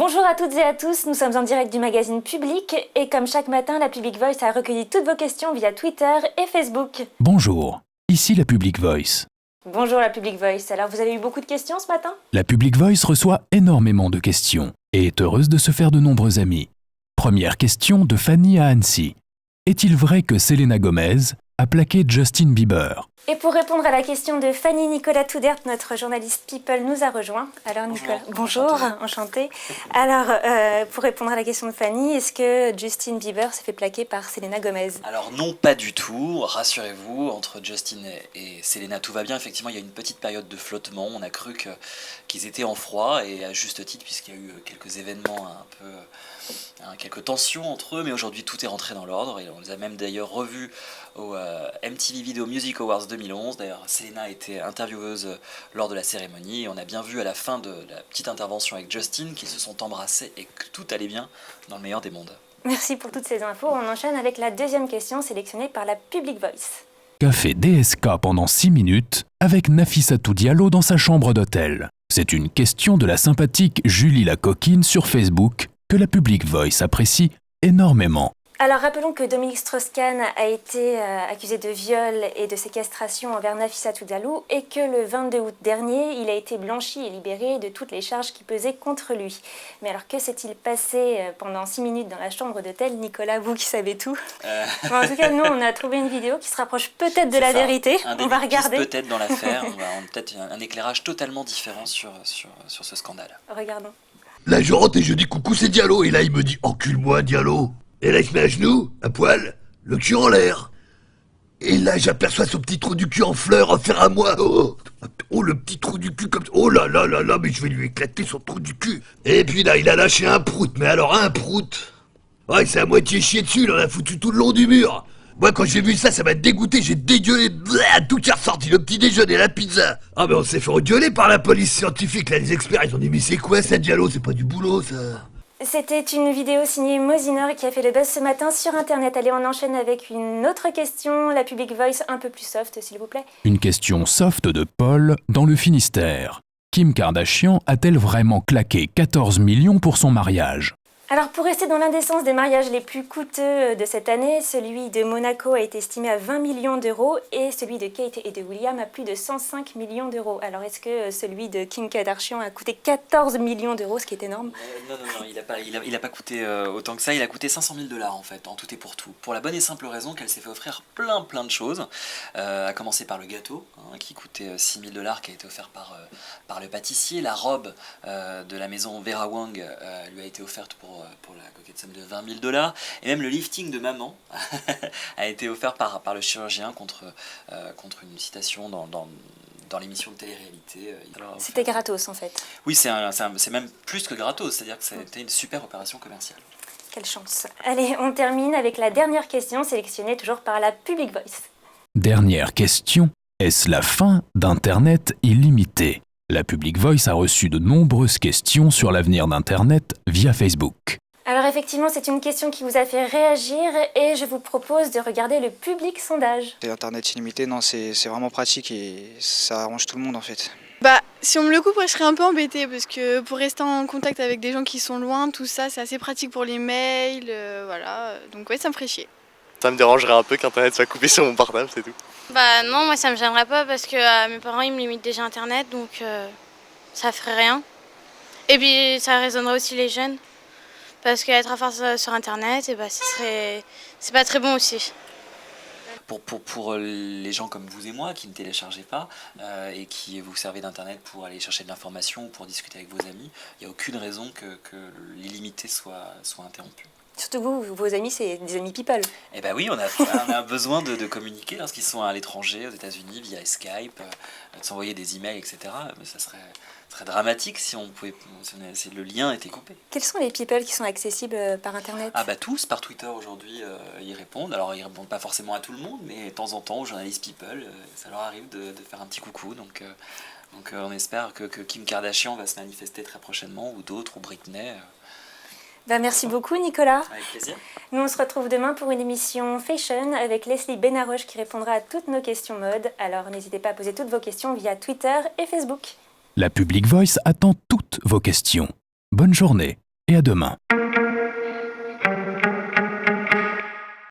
Bonjour à toutes et à tous, nous sommes en direct du magazine Public et comme chaque matin, la Public Voice a recueilli toutes vos questions via Twitter et Facebook. Bonjour, ici la Public Voice. Bonjour la Public Voice, alors vous avez eu beaucoup de questions ce matin ? La Public Voice reçoit énormément de questions et est heureuse de se faire de nombreux amis. Première question de Fanny à Annecy. Est-il vrai que Selena Gomez a plaqué Justin Bieber ? Et pour répondre à la question de Fanny, Nicolas Toudert, notre journaliste People, nous a rejoint. Alors Nicolas, bonjour, enchanté. Alors, pour répondre à la question de Fanny, est-ce que Justin Bieber s'est fait plaquer par Selena Gomez ? Alors non, pas du tout, rassurez-vous, entre Justin et Selena tout va bien. Effectivement, il y a une petite période de flottement, on a cru qu'ils étaient en froid, et à juste titre, puisqu'il y a eu quelques événements quelques tensions entre eux, mais aujourd'hui tout est rentré dans l'ordre, et on les a même d'ailleurs revus au MTV Video Music Awards 2011. D'ailleurs, Selena a été intervieweuse lors de la cérémonie, et on a bien vu à la fin de la petite intervention avec Justin qu'ils se sont embrassés et que tout allait bien dans le meilleur des mondes. Merci pour toutes ces infos. On enchaîne avec la deuxième question sélectionnée par la Public Voice. Qu'a fait DSK pendant 6 minutes avec Nafissatou Diallo dans sa chambre d'hôtel ? C'est une question de la sympathique Julie la Coquine sur Facebook que la Public Voice apprécie énormément. Alors rappelons que Dominique Strauss-Kahn a été accusé de viol et de séquestration envers Nafissatou Diallo et que le 22 août dernier, il a été blanchi et libéré de toutes les charges qui pesaient contre lui. Mais alors que s'est-il passé pendant 6 minutes dans la chambre d'hôtel ? Nicolas, vous qui savez tout. Bon, en tout cas, nous, on a trouvé une vidéo qui se rapproche peut-être de la vérité. On va regarder. Peut-être dans l'affaire, on a peut-être un éclairage totalement différent sur ce scandale. Regardons. Là, je rentre et je dis coucou, c'est Diallo. Et là, il me dit encule-moi, Diallo. Et là, il se met à genoux, à poil, le cul en l'air. Et là, j'aperçois son petit trou du cul en fleurs offert à moi. Oh, le petit trou du cul comme ça. Oh là là là là, mais je vais lui éclater son trou du cul. Et puis là, il a lâché un prout. Mais alors, un prout. Ouais, c'est à moitié chié dessus, il en a foutu tout le long du mur. Moi, quand j'ai vu ça m'a dégoûté, j'ai dégueulé, tout qui est ressorti, le petit déjeuner, la pizza. Ah, mais on s'est fait engueuler par la police scientifique, là, les experts, ils ont dit, mais c'est quoi ça, Diallo, c'est pas du boulot, ça. C'était une vidéo signée Mosinor qui a fait le buzz ce matin sur Internet. Allez, on enchaîne avec une autre question, la Public Voice un peu plus soft, s'il vous plaît. Une question soft de Paul dans le Finistère. Kim Kardashian a-t-elle vraiment claqué 14 millions pour son mariage ? Alors pour rester dans l'indécence des mariages les plus coûteux de cette année, celui de Monaco a été estimé à 20 millions d'euros et celui de Kate et de William à plus de 105 millions d'euros. Alors est-ce que celui de Kim Kardashian a coûté 14 millions d'euros, ce qui est énorme ? Non, il a pas coûté autant que ça, il a coûté 500 000 $ en fait, en tout et pour tout. Pour la bonne et simple raison qu'elle s'est fait offrir plein de choses, à commencer par le gâteau, qui coûtait 6 000 $, qui a été offert par le pâtissier. La robe de la maison Vera Wang lui a été offerte pour la coquette somme de 20 000 $, et même le lifting de maman a été offert par le chirurgien contre une citation dans l'émission de télé-réalité. C'était gratos en fait. Oui, c'est même plus que gratos, c'est-à-dire que ça a été une super opération commerciale. Quelle chance. Allez, on termine avec la dernière question sélectionnée toujours par la Public Voice. Dernière question. Est-ce la fin d'Internet illimité ? La Public Voice a reçu de nombreuses questions sur l'avenir d'Internet via Facebook. Alors effectivement, c'est une question qui vous a fait réagir et je vous propose de regarder le Public Sondage. Internet illimité, non, c'est vraiment pratique et ça arrange tout le monde en fait. Si on me le coupe, je serais un peu embêtée parce que pour rester en contact avec des gens qui sont loin, tout ça, c'est assez pratique pour les mails, voilà. Donc ouais, ça me ferait chier. Ça me dérangerait un peu qu'Internet soit coupé sur mon portable, c'est tout. Non, moi ça me gênerait pas parce que mes parents ils me limitent déjà Internet, donc ça ferait rien. Et puis ça raisonnerait aussi les jeunes. Parce qu'être à force sur Internet, c'est pas très bon aussi. Pour les gens comme vous et moi qui ne téléchargez pas et qui vous servez d'Internet pour aller chercher de l'information ou pour discuter avec vos amis, il n'y a aucune raison que l'illimité soit interrompu. Surtout vous, vos amis, c'est des amis people. Eh ben oui, on a besoin de communiquer lorsqu'ils sont à l'étranger, aux États-Unis, via Skype, de s'envoyer des emails, etc. Mais ça serait dramatique si si le lien était coupé. Quels sont les people qui sont accessibles par Internet ? Tous, par Twitter aujourd'hui, ils répondent. Alors ils répondent pas forcément à tout le monde, mais de temps en temps aux journalistes people, ça leur arrive de faire un petit coucou. Donc on espère que Kim Kardashian va se manifester très prochainement, ou d'autres, ou Britney. Merci beaucoup Nicolas. Avec plaisir. Nous on se retrouve demain pour une émission Fashion avec Leslie Benaroche qui répondra à toutes nos questions mode. Alors n'hésitez pas à poser toutes vos questions via Twitter et Facebook. La Public Voice attend toutes vos questions. Bonne journée. et à demain.